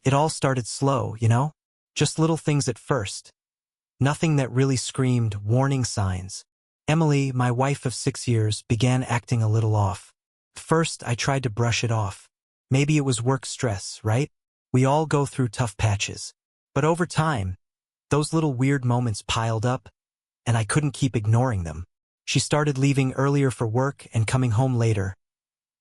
It all started slow, you know? Just little things at first. Nothing that really screamed warning signs. Emily, my wife of 6 years, began acting a little off. First, I tried to brush it off. Maybe it was work stress, right? We all go through tough patches. But over time, those little weird moments piled up, and I couldn't keep ignoring them. She started leaving earlier for work and coming home later,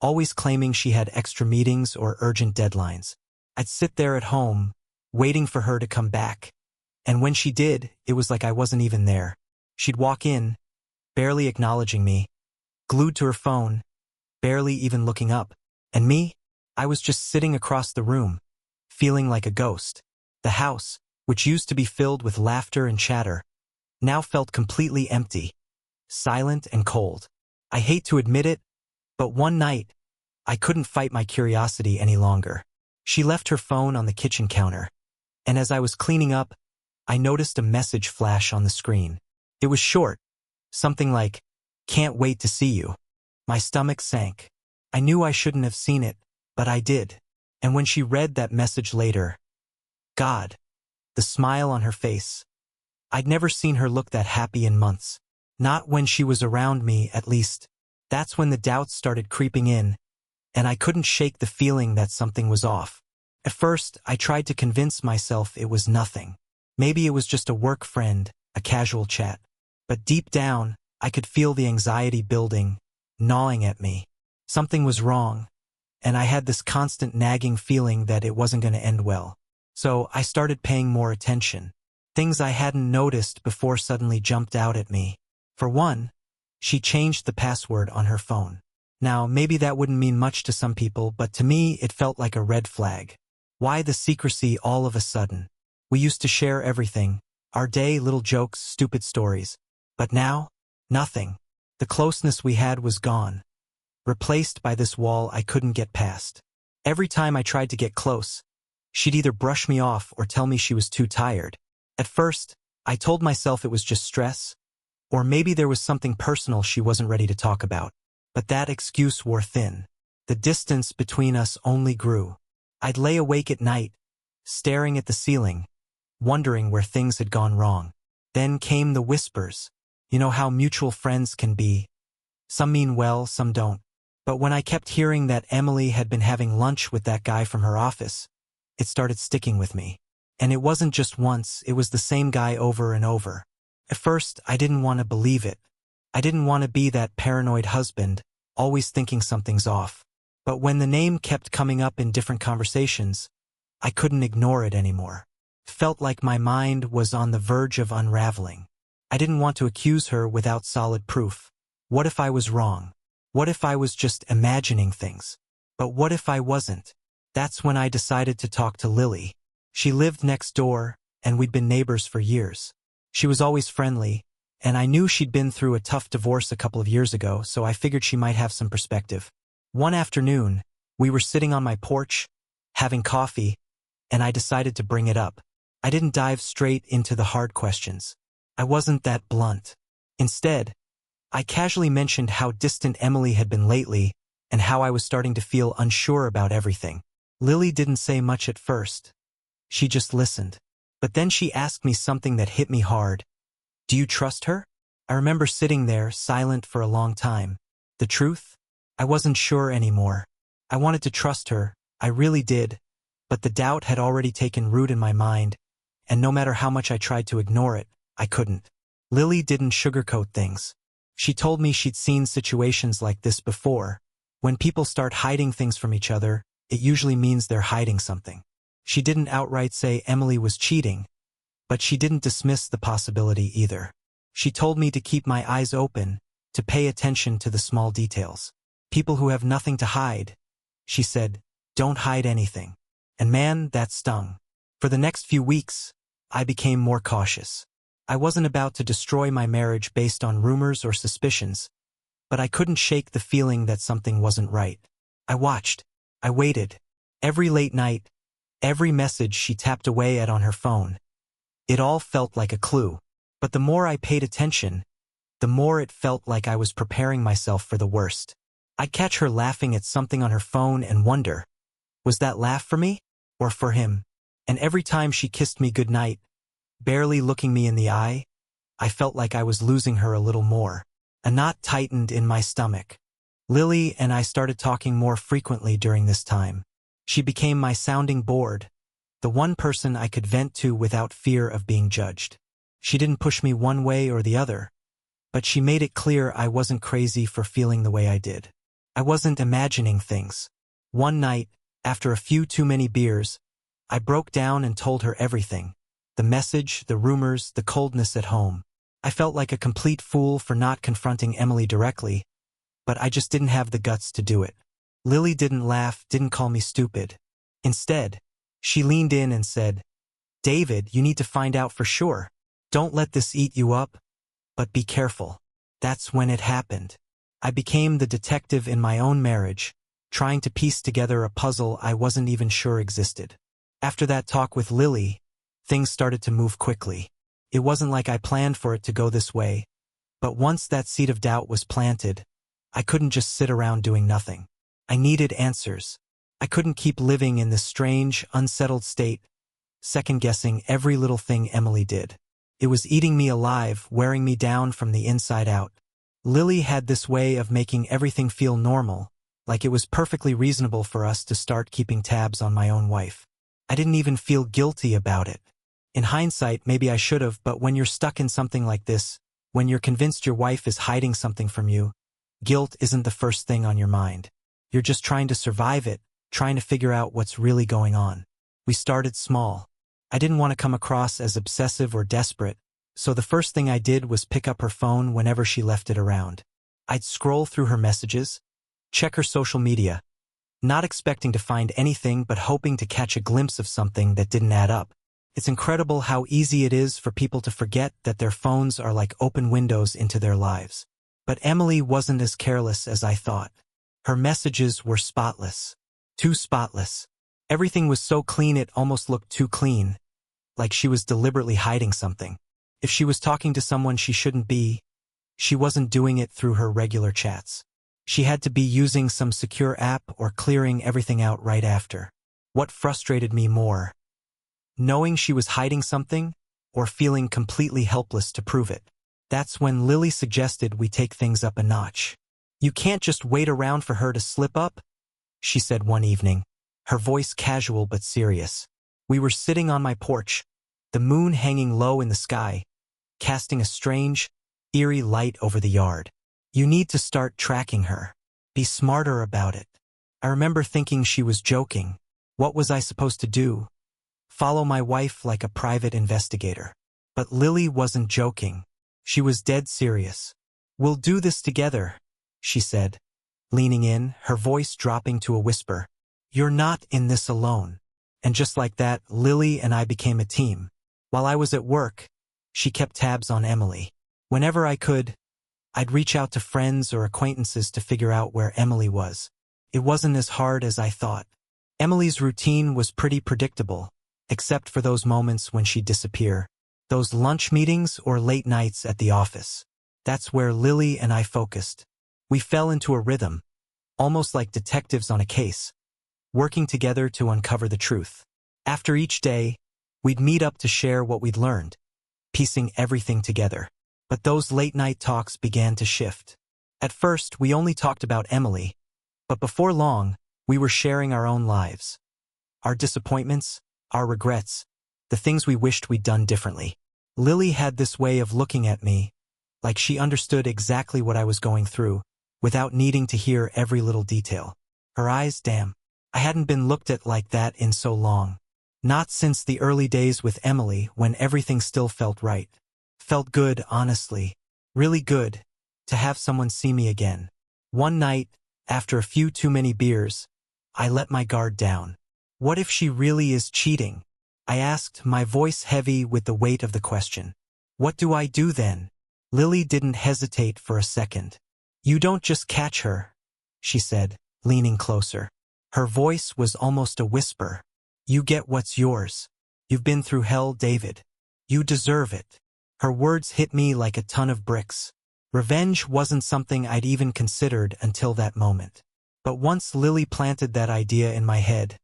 always claiming she had extra meetings or urgent deadlines. I'd sit there at home, waiting for her to come back. And when she did, it was like I wasn't even there. She'd walk in, barely acknowledging me, glued to her phone, barely even looking up. And me? I was just sitting across the room, feeling like a ghost. The house, which used to be filled with laughter and chatter, now felt completely empty, silent and cold. I hate to admit it, but one night, I couldn't fight my curiosity any longer. She left her phone on the kitchen counter, and as I was cleaning up, I noticed a message flash on the screen. It was short, something like, "Can't wait to see you." My stomach sank. I knew I shouldn't have seen it, but I did. And when she read that message later, God, the smile on her face. I'd never seen her look that happy in months. Not when she was around me, at least. That's when the doubts started creeping in, and I couldn't shake the feeling that something was off. At first, I tried to convince myself it was nothing. Maybe it was just a work friend, a casual chat. But deep down, I could feel the anxiety building, gnawing at me. Something was wrong, and I had this constant nagging feeling that it wasn't going to end well. So I started paying more attention. Things I hadn't noticed before suddenly jumped out at me. For one, she changed the password on her phone. Now, maybe that wouldn't mean much to some people, but to me it felt like a red flag. Why the secrecy all of a sudden? We used to share everything, our day, little jokes, stupid stories. But now, nothing. The closeness we had was gone, replaced by this wall I couldn't get past. Every time I tried to get close, she'd either brush me off or tell me she was too tired. At first, I told myself it was just stress, or maybe there was something personal she wasn't ready to talk about. But that excuse wore thin. The distance between us only grew. I'd lay awake at night, staring at the ceiling, wondering where things had gone wrong. Then came the whispers. You know how mutual friends can be. Some mean well, some don't. But when I kept hearing that Emily had been having lunch with that guy from her office, it started sticking with me. And it wasn't just once, it was the same guy over and over. At first, I didn't want to believe it. I didn't want to be that paranoid husband, always thinking something's off. But when the name kept coming up in different conversations, I couldn't ignore it anymore. Felt like my mind was on the verge of unraveling. I didn't want to accuse her without solid proof. What if I was wrong? What if I was just imagining things? But what if I wasn't? That's when I decided to talk to Lily. She lived next door, and we'd been neighbors for years. She was always friendly, and I knew she'd been through a tough divorce a couple of years ago, so I figured she might have some perspective. One afternoon, we were sitting on my porch, having coffee, and I decided to bring it up. I didn't dive straight into the hard questions. I wasn't that blunt. Instead, I casually mentioned how distant Emily had been lately and how I was starting to feel unsure about everything. Lily didn't say much at first. She just listened. But then she asked me something that hit me hard. Do you trust her? I remember sitting there, silent for a long time. The truth? I wasn't sure anymore. I wanted to trust her, I really did, but the doubt had already taken root in my mind, and no matter how much I tried to ignore it, I couldn't. Lily didn't sugarcoat things. She told me she'd seen situations like this before. When people start hiding things from each other, it usually means they're hiding something. She didn't outright say Emily was cheating, but she didn't dismiss the possibility either. She told me to keep my eyes open, to pay attention to the small details. People who have nothing to hide, she said, don't hide anything. And man, that stung. For the next few weeks, I became more cautious. I wasn't about to destroy my marriage based on rumors or suspicions, but I couldn't shake the feeling that something wasn't right. I watched. I waited. Every late night, every message she tapped away at on her phone. It all felt like a clue. But the more I paid attention, the more it felt like I was preparing myself for the worst. I'd catch her laughing at something on her phone and wonder, was that laugh for me? Or for him? And every time she kissed me goodnight, barely looking me in the eye, I felt like I was losing her a little more. A knot tightened in my stomach. Lily and I started talking more frequently during this time. She became my sounding board, the one person I could vent to without fear of being judged. She didn't push me one way or the other, but she made it clear I wasn't crazy for feeling the way I did. I wasn't imagining things. One night, after a few too many beers, I broke down and told her everything. The message, the rumors, the coldness at home. I felt like a complete fool for not confronting Emily directly, but I just didn't have the guts to do it. Lily didn't laugh, didn't call me stupid. Instead, she leaned in and said, "David, you need to find out for sure. Don't let this eat you up, but be careful." That's when it happened. I became the detective in my own marriage, trying to piece together a puzzle I wasn't even sure existed. After that talk with Lily, things started to move quickly. It wasn't like I planned for it to go this way, but once that seed of doubt was planted, I couldn't just sit around doing nothing. I needed answers. I couldn't keep living in this strange, unsettled state, second-guessing every little thing Emily did. It was eating me alive, wearing me down from the inside out. Lily had this way of making everything feel normal, like it was perfectly reasonable for us to start keeping tabs on my own wife. I didn't even feel guilty about it. In hindsight, maybe I should have, but when you're stuck in something like this, when you're convinced your wife is hiding something from you, guilt isn't the first thing on your mind. You're just trying to survive it, trying to figure out what's really going on. We started small. I didn't want to come across as obsessive or desperate, so the first thing I did was pick up her phone whenever she left it around. I'd scroll through her messages, check her social media, not expecting to find anything but hoping to catch a glimpse of something that didn't add up. It's incredible how easy it is for people to forget that their phones are like open windows into their lives. But Emily wasn't as careless as I thought. Her messages were spotless. Too spotless. Everything was so clean it almost looked too clean, like she was deliberately hiding something. If she was talking to someone she shouldn't be, she wasn't doing it through her regular chats. She had to be using some secure app or clearing everything out right after. What frustrated me more? Knowing she was hiding something, or feeling completely helpless to prove it. That's when Lily suggested we take things up a notch. "You can't just wait around for her to slip up," she said one evening, her voice casual but serious. We were sitting on my porch, the moon hanging low in the sky, casting a strange, eerie light over the yard. "You need to start tracking her. Be smarter about it." I remember thinking she was joking. What was I supposed to do? Follow my wife like a private investigator? But Lily wasn't joking. She was dead serious. "We'll do this together," she said, leaning in, her voice dropping to a whisper. "You're not in this alone." And just like that, Lily and I became a team. While I was at work, she kept tabs on Emily. Whenever I could, I'd reach out to friends or acquaintances to figure out where Emily was. It wasn't as hard as I thought. Emily's routine was pretty predictable, except for those moments when she'd disappear. Those lunch meetings or late nights at the office. That's where Lily and I focused. We fell into a rhythm, almost like detectives on a case, working together to uncover the truth. After each day, we'd meet up to share what we'd learned, piecing everything together. But those late-night talks began to shift. At first, we only talked about Emily, but before long, we were sharing our own lives. Our disappointments, our regrets, the things we wished we'd done differently. Lily had this way of looking at me, like she understood exactly what I was going through, without needing to hear every little detail. Her eyes, damn. I hadn't been looked at like that in so long. Not since the early days with Emily when everything still felt right. Felt good, honestly. Really good, to have someone see me again. One night, after a few too many beers, I let my guard down. What if she really is cheating? I asked, my voice heavy with the weight of the question. What do I do then? Lily didn't hesitate for a second. You don't just catch her, she said, leaning closer. Her voice was almost a whisper. You get what's yours. You've been through hell, David. You deserve it. Her words hit me like a ton of bricks. Revenge wasn't something I'd even considered until that moment. But once Lily planted that idea in my head,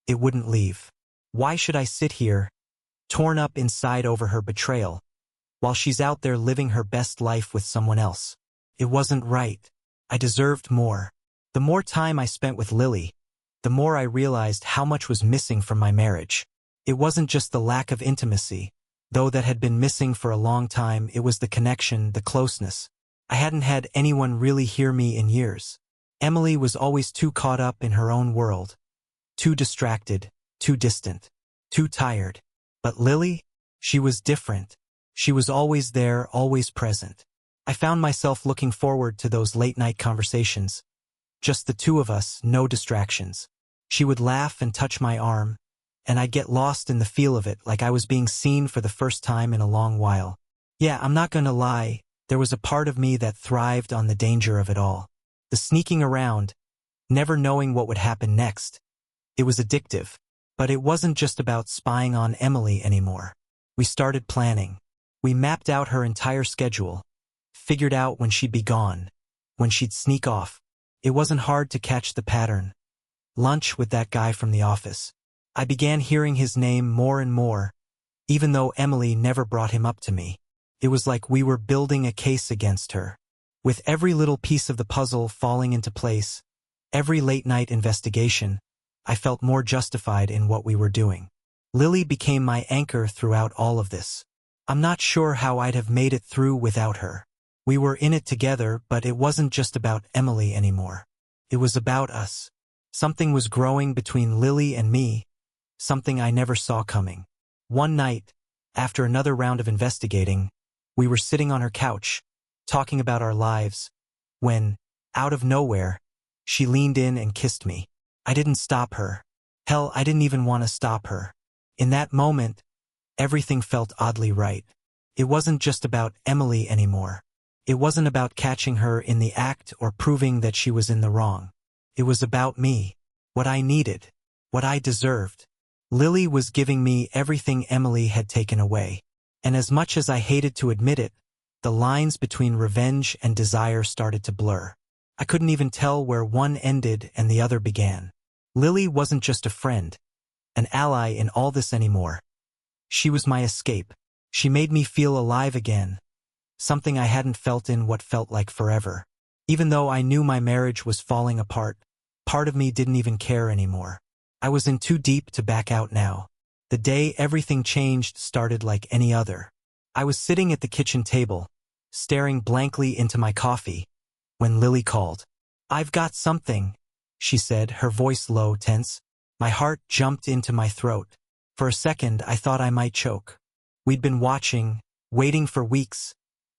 it wouldn't leave. Why should I sit here, torn up inside over her betrayal, while she's out there living her best life with someone else? It wasn't right. I deserved more. The more time I spent with Lily, the more I realized how much was missing from my marriage. It wasn't just the lack of intimacy, though that had been missing for a long time. It was the connection, the closeness. I hadn't had anyone really hear me in years. Emily was always too caught up in her own world, too distracted, too distant, too tired. But Lily? She was different. She was always there, always present. I found myself looking forward to those late-night conversations. Just the two of us, no distractions. She would laugh and touch my arm, and I'd get lost in the feel of it, like I was being seen for the first time in a long while. Yeah, I'm not gonna lie, there was a part of me that thrived on the danger of it all. The sneaking around, never knowing what would happen next. It was addictive. But it wasn't just about spying on Emily anymore. We started planning. We mapped out her entire schedule, figured out when she'd be gone, when she'd sneak off. It wasn't hard to catch the pattern. Lunch with that guy from the office. I began hearing his name more and more, even though Emily never brought him up to me. It was like we were building a case against her. With every little piece of the puzzle falling into place, every late-night investigation, I felt more justified in what we were doing. Lily became my anchor throughout all of this. I'm not sure how I'd have made it through without her. We were in it together, but it wasn't just about Emily anymore. It was about us. Something was growing between Lily and me, something I never saw coming. One night, after another round of investigating, we were sitting on her couch, talking about our lives, when, out of nowhere, she leaned in and kissed me. I didn't stop her. Hell, I didn't even want to stop her. In that moment, everything felt oddly right. It wasn't just about Emily anymore. It wasn't about catching her in the act or proving that she was in the wrong. It was about me, what I needed, what I deserved. Lily was giving me everything Emily had taken away. And as much as I hated to admit it, the lines between revenge and desire started to blur. I couldn't even tell where one ended and the other began. Lily wasn't just a friend, an ally in all this anymore. She was my escape. She made me feel alive again, something I hadn't felt in what felt like forever. Even though I knew my marriage was falling apart, part of me didn't even care anymore. I was in too deep to back out now. The day everything changed started like any other. I was sitting at the kitchen table, staring blankly into my coffee, when Lily called. "I've got something," she said, her voice low, tense. My heart jumped into my throat. For a second, I thought I might choke. We'd been watching, waiting for weeks,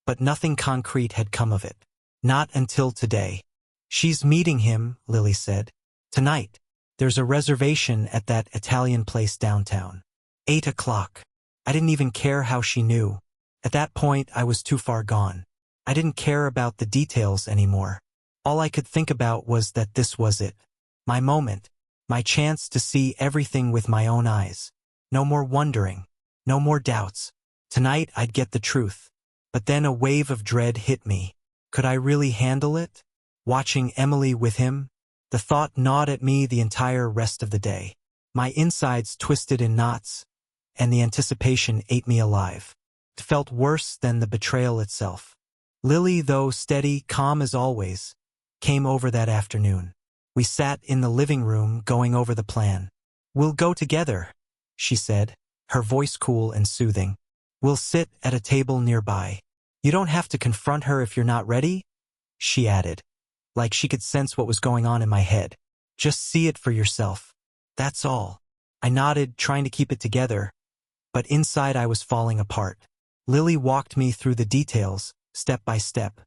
but nothing concrete had come of it. Not until today. "She's meeting him," Lily said. "Tonight. There's a reservation at that Italian place downtown. 8 o'clock. I didn't even care how she knew. At that point, I was too far gone. I didn't care about the details anymore. All I could think about was that this was it. My moment. My chance to see everything with my own eyes. No more wondering. No more doubts. Tonight I'd get the truth. But then a wave of dread hit me. Could I really handle it? Watching Emily with him? The thought gnawed at me the entire rest of the day. My insides twisted in knots, and the anticipation ate me alive. It felt worse than the betrayal itself. Lily, though steady, calm as always, came over that afternoon. We sat in the living room going over the plan. "We'll go together," she said, her voice cool and soothing. "We'll sit at a table nearby. You don't have to confront her if you're not ready," she added, like she could sense what was going on in my head. "Just see it for yourself. That's all." I nodded, trying to keep it together, but inside I was falling apart. Lily walked me through the details, step by step.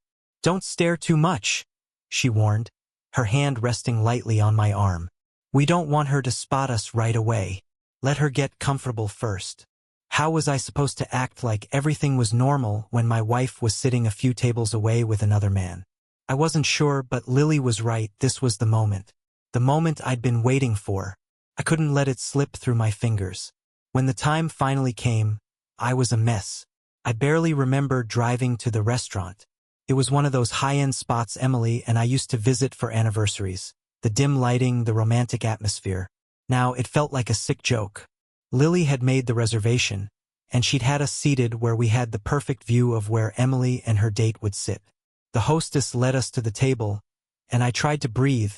"Don't stare too much," she warned, her hand resting lightly on my arm. "We don't want her to spot us right away. Let her get comfortable first." How was I supposed to act like everything was normal when my wife was sitting a few tables away with another man? I wasn't sure, but Lily was right. This was the moment. The moment I'd been waiting for. I couldn't let it slip through my fingers. When the time finally came, I was a mess. I barely remember driving to the restaurant. It was one of those high-end spots Emily and I used to visit for anniversaries. The dim lighting, the romantic atmosphere. Now it felt like a sick joke. Lily had made the reservation, and she'd had us seated where we had the perfect view of where Emily and her date would sit. The hostess led us to the table, and I tried to breathe,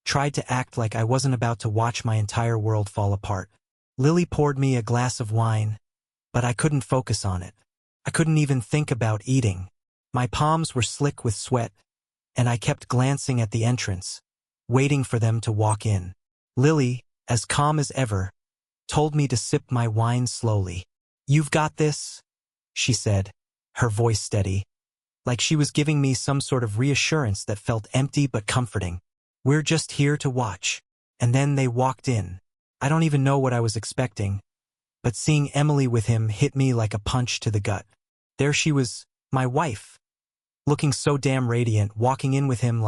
tried to act like I wasn't about to watch my entire world fall apart. Lily poured me a glass of wine, but I couldn't focus on it. I couldn't even think about eating. My palms were slick with sweat, and I kept glancing at the entrance, waiting for them to walk in. Lily, as calm as ever, told me to sip my wine slowly. "You've got this," she said, her voice steady, like she was giving me some sort of reassurance that felt empty but comforting. "We're just here to watch." And then they walked in. I don't even know what I was expecting, but seeing Emily with him hit me like a punch to the gut. There she was, my wife, looking so damn radiant, walking in with him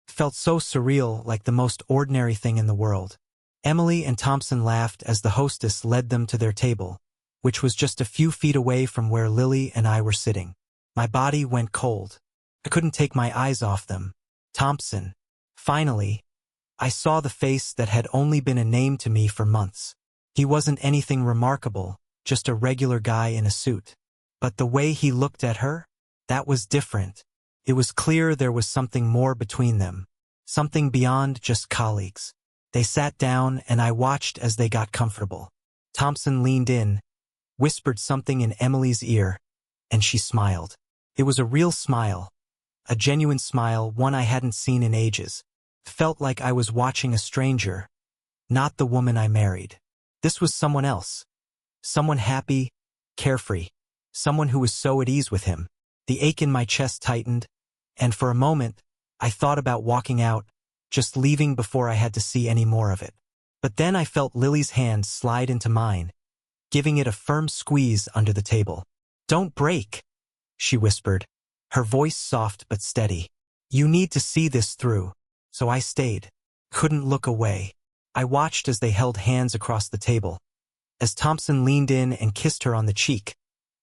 felt so surreal, like the most ordinary thing in the world. Emily and Thompson laughed as the hostess led them to their table, which was just a few feet away from where Lily and I were sitting. My body went cold. I couldn't take my eyes off them. Thompson. Finally, I saw the face that had only been a name to me for months. He wasn't anything remarkable, just a regular guy in a suit. But the way he looked at her, that was different. It was clear there was something more between them, something beyond just colleagues. They sat down and I watched as they got comfortable. Thompson leaned in, whispered something in Emily's ear, and she smiled. It was a real smile, a genuine smile, one I hadn't seen in ages. Felt like I was watching a stranger, not the woman I married. This was someone else. Someone happy, carefree. Someone who was so at ease with him. The ache in my chest tightened, and for a moment, I thought about walking out, just leaving before I had to see any more of it. But then I felt Lily's hand slide into mine, giving it a firm squeeze under the table. "Don't break," she whispered, her voice soft but steady. "You need to see this through." So I stayed. Couldn't look away. I watched as they held hands across the table, as Thompson leaned in and kissed her on the cheek,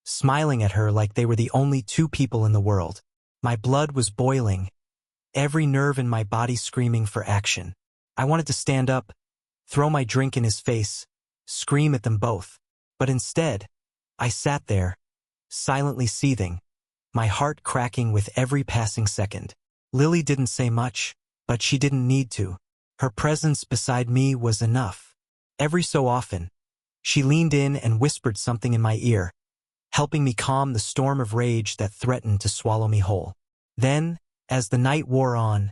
smiling at her like they were the only two people in the world. My blood was boiling, every nerve in my body screaming for action. I wanted to stand up, throw my drink in his face, scream at them both. But instead, I sat there, silently seething, my heart cracking with every passing second. Lily didn't say much, but she didn't need to. Her presence beside me was enough. Every so often, she leaned in and whispered something in my ear, helping me calm the storm of rage that threatened to swallow me whole. Then, as the night wore on,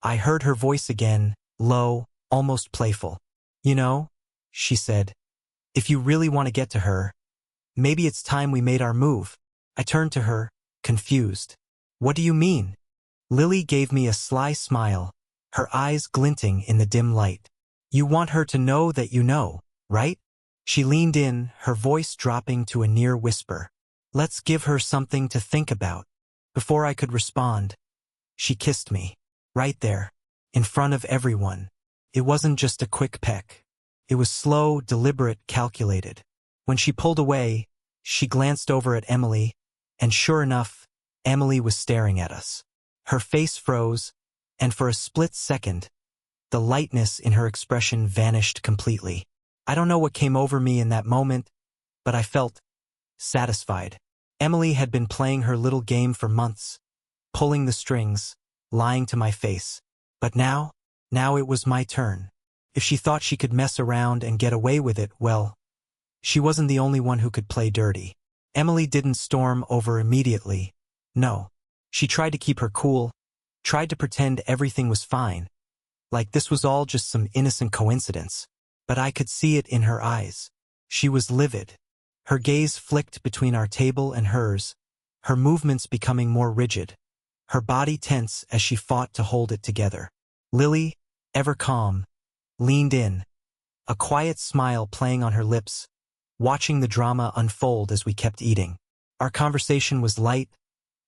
I heard her voice again, low, almost playful. "You know," she said, "if you really want to get to her, maybe it's time we made our move." I turned to her, confused. "What do you mean?" Lily gave me a sly smile, her eyes glinting in the dim light. "You want her to know that you know, right?" She leaned in, her voice dropping to a near whisper. "Let's give her something to think about." Before I could respond, she kissed me, right there, in front of everyone. It wasn't just a quick peck. It was slow, deliberate, calculated. When she pulled away, she glanced over at Emily, and sure enough, Emily was staring at us. Her face froze, and for a split second, the lightness in her expression vanished completely. I don't know what came over me in that moment, but I felt satisfied. Emily had been playing her little game for months, pulling the strings, lying to my face. But now it was my turn. If she thought she could mess around and get away with it, well, she wasn't the only one who could play dirty. Emily didn't storm over immediately. No. She tried to keep her cool, tried to pretend everything was fine, like this was all just some innocent coincidence. But I could see it in her eyes. She was livid. Her gaze flicked between our table and hers, her movements becoming more rigid, her body tense as she fought to hold it together. Lily, ever calm, leaned in, a quiet smile playing on her lips, watching the drama unfold as we kept eating. Our conversation was light,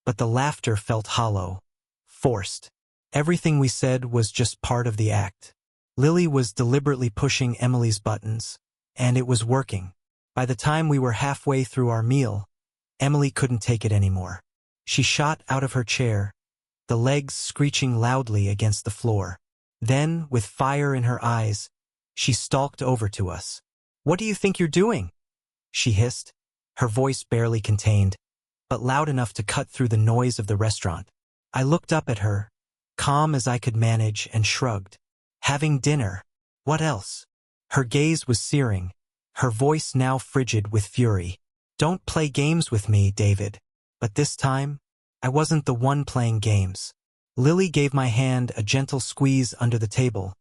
but the laughter felt hollow, forced. Everything we said was just part of the act. Lily was deliberately pushing Emily's buttons, and it was working. By the time we were halfway through our meal, Emily couldn't take it anymore. She shot out of her chair, the legs screeching loudly against the floor. Then, with fire in her eyes, she stalked over to us. What do you think you're doing? She hissed, her voice barely contained, but loud enough to cut through the noise of the restaurant. I looked up at her, calm as I could manage, and shrugged. Having dinner. What else? Her gaze was searing, her voice now frigid with fury. Don't play games with me, David. But this time, I wasn't the one playing games. Lily gave my hand a gentle squeeze under the table,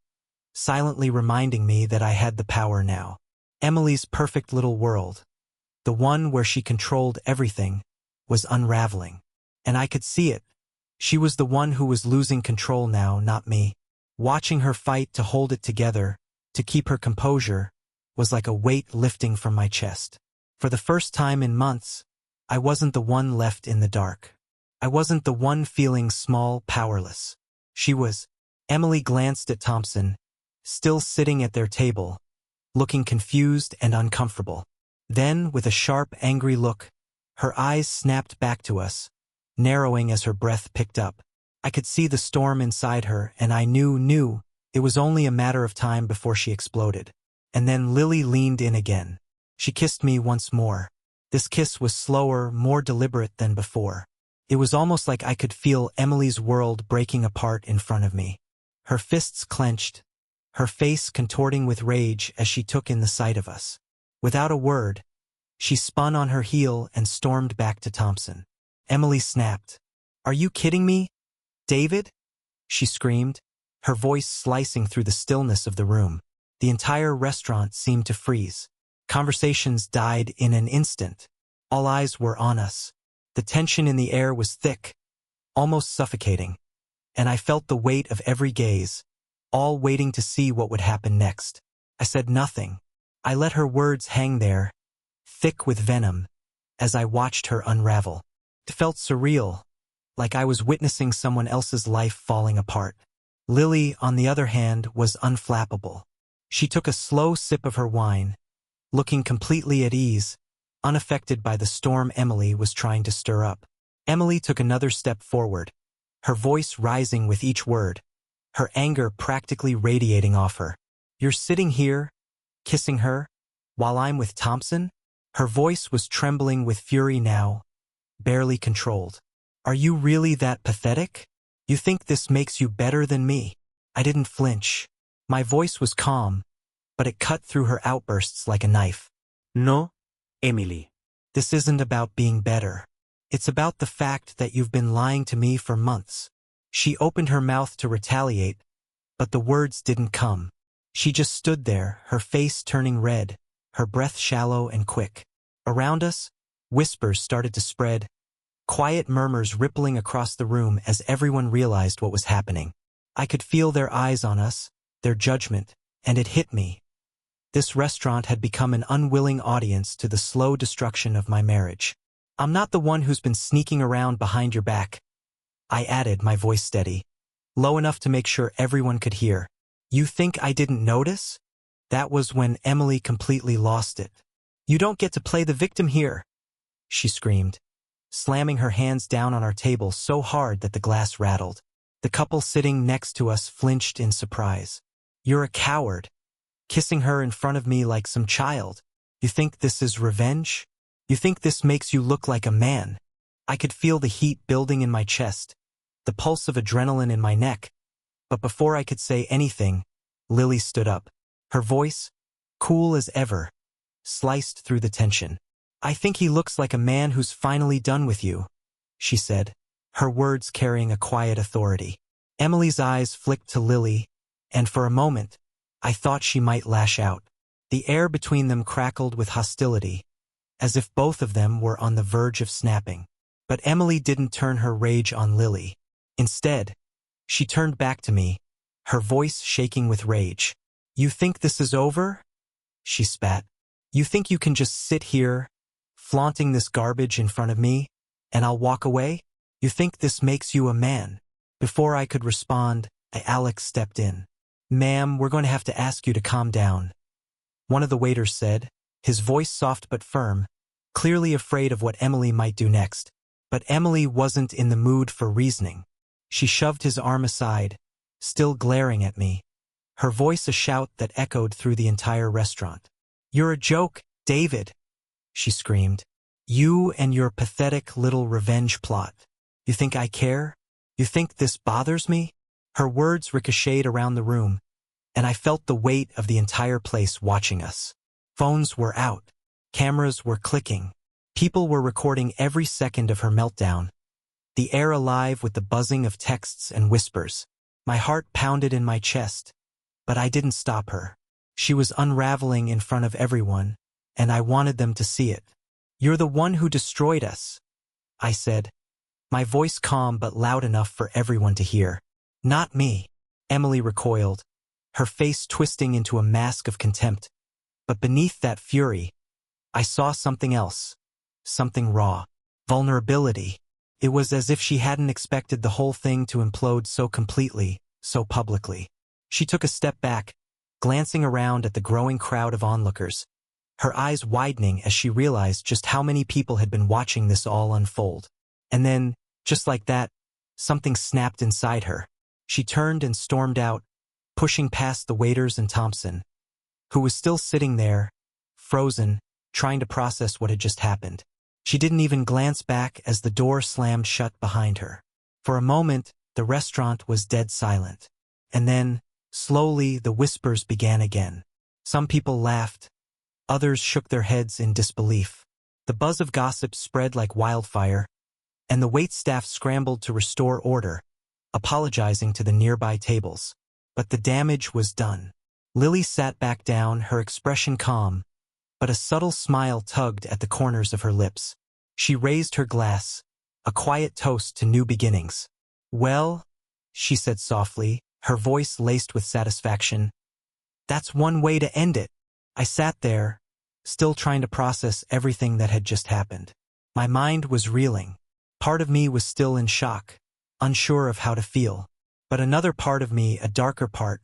silently reminding me that I had the power now. Emily's perfect little world, the one where she controlled everything, was unraveling. And I could see it. She was the one who was losing control now, not me. Watching her fight to hold it together, to keep her composure, was like a weight lifting from my chest. For the first time in months, I wasn't the one left in the dark. I wasn't the one feeling small, powerless. She was. Emily glanced at Thompson, still sitting at their table, looking confused and uncomfortable. Then, with a sharp, angry look, her eyes snapped back to us, narrowing as her breath picked up. I could see the storm inside her, and I knew it was only a matter of time before she exploded. And then Lily leaned in again. She kissed me once more. This kiss was slower, more deliberate than before. It was almost like I could feel Emily's world breaking apart in front of me. Her fists clenched, her face contorting with rage as she took in the sight of us. Without a word, she spun on her heel and stormed back to Thompson. Emily snapped. "Are you kidding me, David?" she screamed, her voice slicing through the stillness of the room. The entire restaurant seemed to freeze. Conversations died in an instant. All eyes were on us. The tension in the air was thick, almost suffocating, and I felt the weight of every gaze, all waiting to see what would happen next. I said nothing. I let her words hang there, thick with venom, as I watched her unravel. It felt surreal, like I was witnessing someone else's life falling apart. Lily, on the other hand, was unflappable. She took a slow sip of her wine, looking completely at ease, unaffected by the storm Emily was trying to stir up. Emily took another step forward, her voice rising with each word, her anger practically radiating off her. "You're sitting here, kissing her, while I'm with Thompson?" Her voice was trembling with fury now, barely controlled. "Are you really that pathetic? You think this makes you better than me?" I didn't flinch. My voice was calm, but it cut through her outbursts like a knife. No, Emily. This isn't about being better. It's about the fact that you've been lying to me for months. She opened her mouth to retaliate, but the words didn't come. She just stood there, her face turning red, her breath shallow and quick. Around us, whispers started to spread, quiet murmurs rippling across the room as everyone realized what was happening. I could feel their eyes on us, their judgment, and it hit me. This restaurant had become an unwilling audience to the slow destruction of my marriage. "I'm not the one who's been sneaking around behind your back," I added, my voice steady, low enough to make sure everyone could hear. "You think I didn't notice?" That was when Emily completely lost it. "You don't get to play the victim here," she screamed, slamming her hands down on our table so hard that the glass rattled. The couple sitting next to us flinched in surprise. "You're a coward, kissing her in front of me like some child. You think this is revenge? You think this makes you look like a man?" I could feel the heat building in my chest, the pulse of adrenaline in my neck. But before I could say anything, Lily stood up. Her voice, cool as ever, sliced through the tension. "I think he looks like a man who's finally done with you," she said, her words carrying a quiet authority. Emily's eyes flicked to Lily, and for a moment, I thought she might lash out. The air between them crackled with hostility, as if both of them were on the verge of snapping. But Emily didn't turn her rage on Lily. Instead, she turned back to me, her voice shaking with rage. "You think this is over?" she spat. "You think you can just sit here, flaunting this garbage in front of me, and I'll walk away? You think this makes you a man?" Before I could respond, Alex stepped in. "Ma'am, we're going to have to ask you to calm down," one of the waiters said, his voice soft but firm, clearly afraid of what Emily might do next. But Emily wasn't in the mood for reasoning. She shoved his arm aside, still glaring at me, her voice a shout that echoed through the entire restaurant. "You're a joke, David," she screamed. "You and your pathetic little revenge plot. You think I care? You think this bothers me?" Her words ricocheted around the room, and I felt the weight of the entire place watching us. Phones were out. Cameras were clicking. People were recording every second of her meltdown, the air alive with the buzzing of texts and whispers. My heart pounded in my chest, but I didn't stop her. She was unraveling in front of everyone, and I wanted them to see it. "You're the one who destroyed us," I said, my voice calm but loud enough for everyone to hear. "Not me," Emily recoiled, her face twisting into a mask of contempt. But beneath that fury, I saw something else, something raw, vulnerability. It was as if she hadn't expected the whole thing to implode so completely, so publicly. She took a step back, glancing around at the growing crowd of onlookers, her eyes widening as she realized just how many people had been watching this all unfold. And then, just like that, something snapped inside her. She turned and stormed out, pushing past the waiters and Thompson, who was still sitting there, frozen, trying to process what had just happened. She didn't even glance back as the door slammed shut behind her. For a moment, the restaurant was dead silent. And then, slowly, the whispers began again. Some people laughed. Others shook their heads in disbelief. The buzz of gossip spread like wildfire, and the waitstaff scrambled to restore order, apologizing to the nearby tables. But the damage was done. Lily sat back down, her expression calm, but a subtle smile tugged at the corners of her lips. She raised her glass, a quiet toast to new beginnings. "Well," she said softly, her voice laced with satisfaction, "that's one way to end it." I sat there, still trying to process everything that had just happened. My mind was reeling. Part of me was still in shock, unsure of how to feel. But another part of me, a darker part,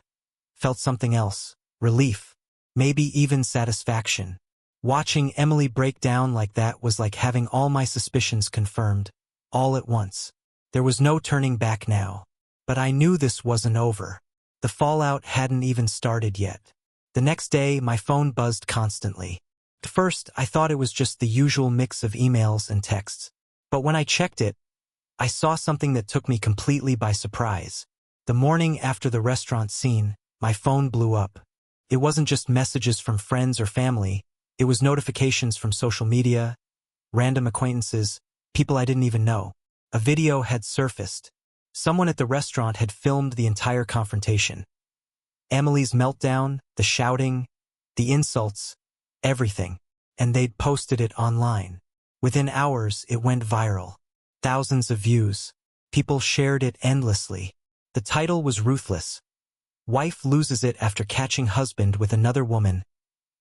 felt something else, relief, maybe even satisfaction. Watching Emily break down like that was like having all my suspicions confirmed, all at once. There was no turning back now. But I knew this wasn't over. The fallout hadn't even started yet. The next day, my phone buzzed constantly. At first, I thought it was just the usual mix of emails and texts. But when I checked it, I saw something that took me completely by surprise. The morning after the restaurant scene, my phone blew up. It wasn't just messages from friends or family. It was notifications from social media, random acquaintances, people I didn't even know. A video had surfaced. Someone at the restaurant had filmed the entire confrontation. Emily's meltdown, the shouting, the insults, everything. And they'd posted it online. Within hours, it went viral. Thousands of views. People shared it endlessly. The title was ruthless. "Wife loses it after catching husband with another woman.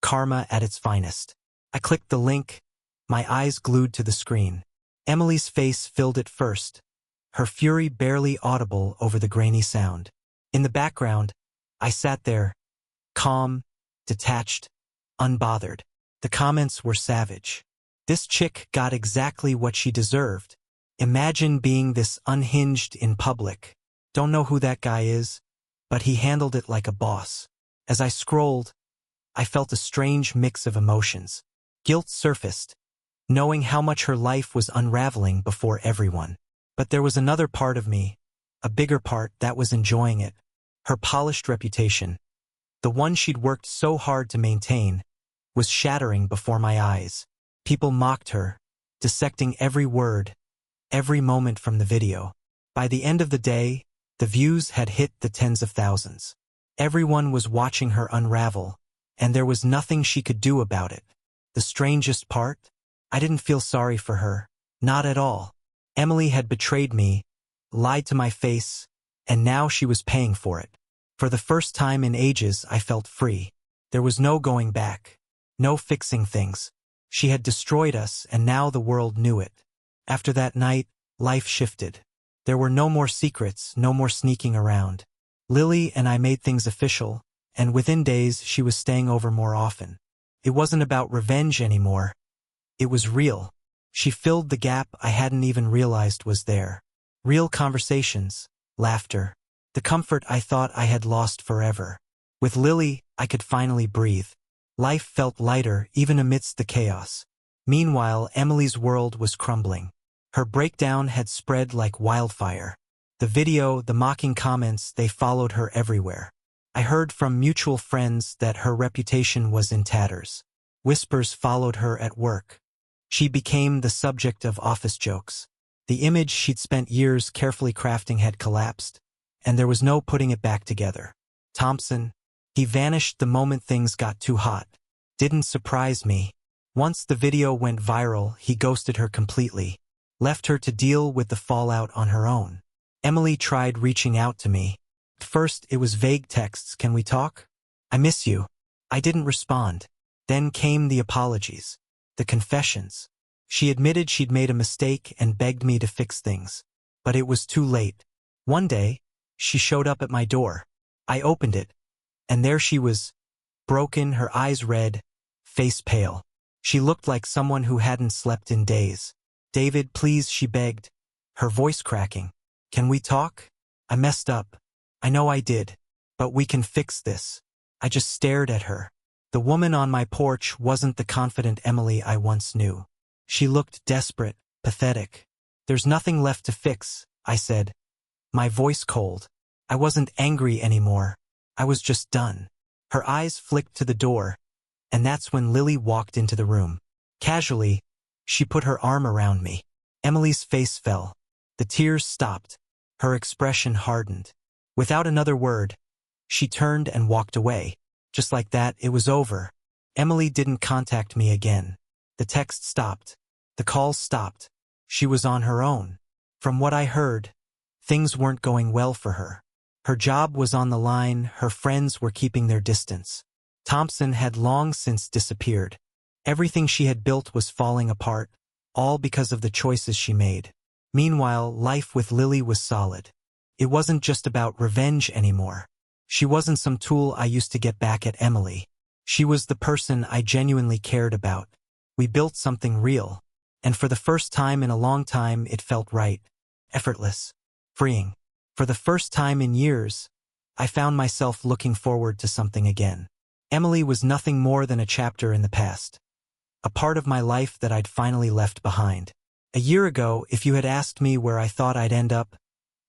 Karma at its finest." I clicked the link, my eyes glued to the screen. Emily's face filled it first, her fury barely audible over the grainy sound. In the background, I sat there, calm, detached, unbothered. The comments were savage. "This chick got exactly what she deserved. Imagine being this unhinged in public. Don't know who that guy is, but he handled it like a boss." As I scrolled, I felt a strange mix of emotions. Guilt surfaced, knowing how much her life was unraveling before everyone. But there was another part of me, a bigger part, that was enjoying it. Her polished reputation, the one she'd worked so hard to maintain, was shattering before my eyes. People mocked her, dissecting every word, every moment from the video. By the end of the day, the views had hit the tens of thousands. Everyone was watching her unravel, and there was nothing she could do about it. The strangest part? I didn't feel sorry for her. Not at all. Emily had betrayed me, lied to my face, and now she was paying for it. For the first time in ages, I felt free. There was no going back. No fixing things. She had destroyed us, and now the world knew it. After that night, life shifted. There were no more secrets, no more sneaking around. Lily and I made things official, and within days she was staying over more often. It wasn't about revenge anymore. It was real. She filled the gap I hadn't even realized was there. Real conversations, laughter, the comfort I thought I had lost forever. With Lily, I could finally breathe. Life felt lighter even amidst the chaos. Meanwhile, Emily's world was crumbling. Her breakdown had spread like wildfire. The video, the mocking comments, they followed her everywhere. I heard from mutual friends that her reputation was in tatters. Whispers followed her at work. She became the subject of office jokes. The image she'd spent years carefully crafting had collapsed, and there was no putting it back together. Thompson, he vanished the moment things got too hot. Didn't surprise me. Once the video went viral, he ghosted her completely, left her to deal with the fallout on her own. Emily tried reaching out to me. At first, it was vague texts, "Can we talk? I miss you." I didn't respond. Then came the apologies. The confessions. She admitted she'd made a mistake and begged me to fix things. But it was too late. One day, she showed up at my door. I opened it, and there she was, broken, her eyes red, face pale. She looked like someone who hadn't slept in days. "David, please," she begged, her voice cracking. "Can we talk? I messed up. I know I did. But we can fix this." I just stared at her. The woman on my porch wasn't the confident Emily I once knew. She looked desperate, pathetic. "There's nothing left to fix," I said, my voice cold. I wasn't angry anymore. I was just done. Her eyes flicked to the door, and that's when Lily walked into the room. Casually, she put her arm around me. Emily's face fell. The tears stopped. Her expression hardened. Without another word, she turned and walked away. Just like that, it was over. Emily didn't contact me again. The text stopped. The calls stopped. She was on her own. From what I heard, things weren't going well for her. Her job was on the line, her friends were keeping their distance. Thompson had long since disappeared. Everything she had built was falling apart, all because of the choices she made. Meanwhile, life with Lily was solid. It wasn't just about revenge anymore. She wasn't some tool I used to get back at Emily. She was the person I genuinely cared about. We built something real, and for the first time in a long time it felt right, effortless, freeing. For the first time in years, I found myself looking forward to something again. Emily was nothing more than a chapter in the past, a part of my life that I'd finally left behind. A year ago, if you had asked me where I thought I'd end up,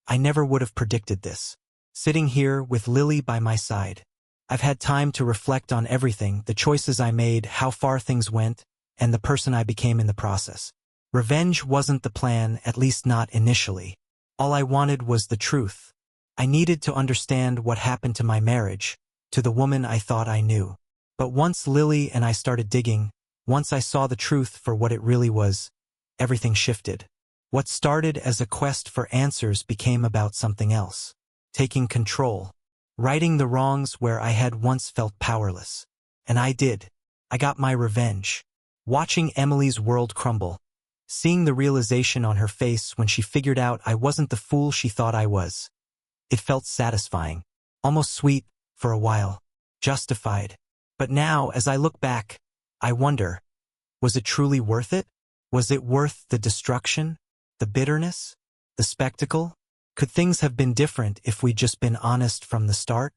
I never would have predicted this. Sitting here with Lily by my side, I've had time to reflect on everything, the choices I made, how far things went, and the person I became in the process. Revenge wasn't the plan, at least not initially. All I wanted was the truth. I needed to understand what happened to my marriage, to the woman I thought I knew. But once Lily and I started digging, once I saw the truth for what it really was, everything shifted. What started as a quest for answers became about something else. Taking control. Righting the wrongs where I had once felt powerless. And I did. I got my revenge. Watching Emily's world crumble. Seeing the realization on her face when she figured out I wasn't the fool she thought I was. It felt satisfying. Almost sweet, for a while. Justified. But now, as I look back, I wonder, was it truly worth it? Was it worth the destruction? The bitterness? The spectacle? Could things have been different if we'd just been honest from the start?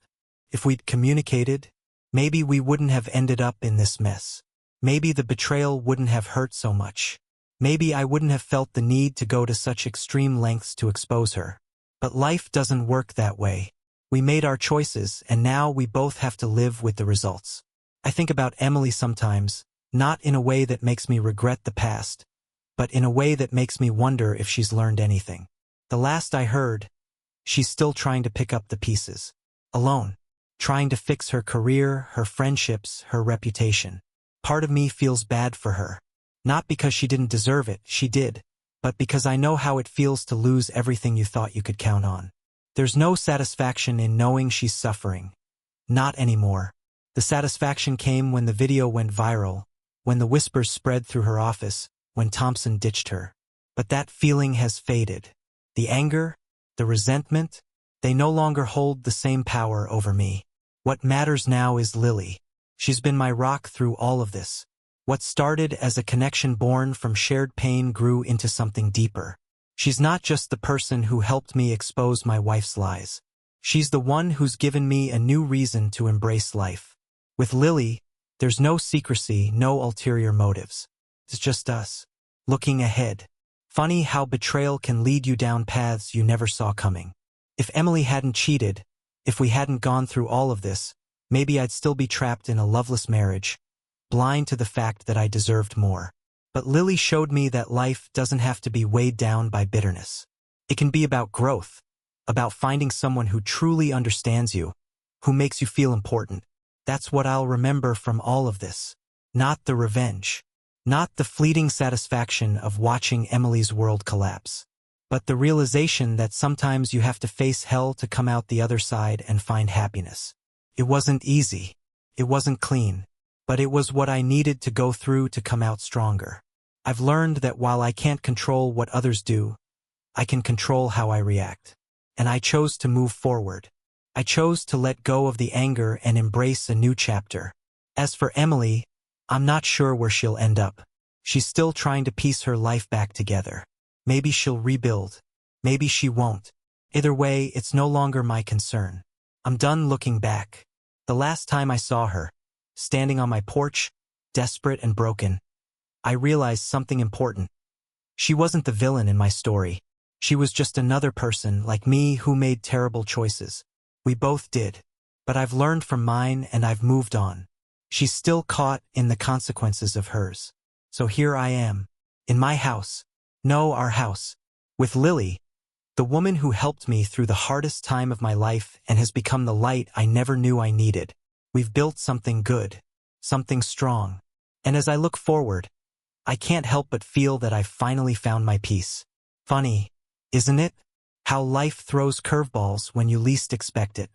If we'd communicated? Maybe we wouldn't have ended up in this mess. Maybe the betrayal wouldn't have hurt so much. Maybe I wouldn't have felt the need to go to such extreme lengths to expose her. But life doesn't work that way. We made our choices, and now we both have to live with the results. I think about Emily sometimes, not in a way that makes me regret the past, but in a way that makes me wonder if she's learned anything. The last I heard, she's still trying to pick up the pieces. Alone. Trying to fix her career, her friendships, her reputation. Part of me feels bad for her. Not because she didn't deserve it, she did, but because I know how it feels to lose everything you thought you could count on. There's no satisfaction in knowing she's suffering. Not anymore. The satisfaction came when the video went viral, when the whispers spread through her office, when Thompson ditched her. But that feeling has faded. The anger, the resentment, they no longer hold the same power over me. What matters now is Lily. She's been my rock through all of this. What started as a connection born from shared pain grew into something deeper. She's not just the person who helped me expose my wife's lies. She's the one who's given me a new reason to embrace life. With Lily, There's no secrecy, no ulterior motives. It's just us, looking ahead. Funny how betrayal can lead you down paths you never saw coming. If Emily hadn't cheated, if we hadn't gone through all of this, maybe I'd still be trapped in a loveless marriage, blind to the fact that I deserved more. But Lily showed me that life doesn't have to be weighed down by bitterness. It can be about growth, about finding someone who truly understands you, who makes you feel important. That's what I'll remember from all of this. Not the revenge. Not the fleeting satisfaction of watching Emily's world collapse. But the realization that sometimes you have to face hell to come out the other side and find happiness. It wasn't easy. It wasn't clean. But it was what I needed to go through to come out stronger. I've learned that while I can't control what others do, I can control how I react. And I chose to move forward. I chose to let go of the anger and embrace a new chapter. As for Emily, I'm not sure where she'll end up. She's still trying to piece her life back together. Maybe she'll rebuild. Maybe she won't. Either way, it's no longer my concern. I'm done looking back. The last time I saw her, standing on my porch, desperate and broken, I realized something important. She wasn't the villain in my story. She was just another person like me who made terrible choices. We both did. But I've learned from mine and I've moved on. She's still caught in the consequences of hers. So here I am, in my house. No, our house. With Lily, the woman who helped me through the hardest time of my life and has become the light I never knew I needed. We've built something good, something strong. And as I look forward, I can't help but feel that I've finally found my peace. Funny, isn't it? How life throws curveballs when you least expect it.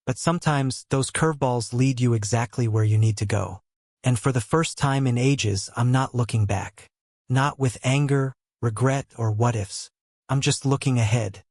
But sometimes those curveballs lead you exactly where you need to go. And for the first time in ages, I'm not looking back. Not with anger, regret, or what-ifs. I'm just looking ahead.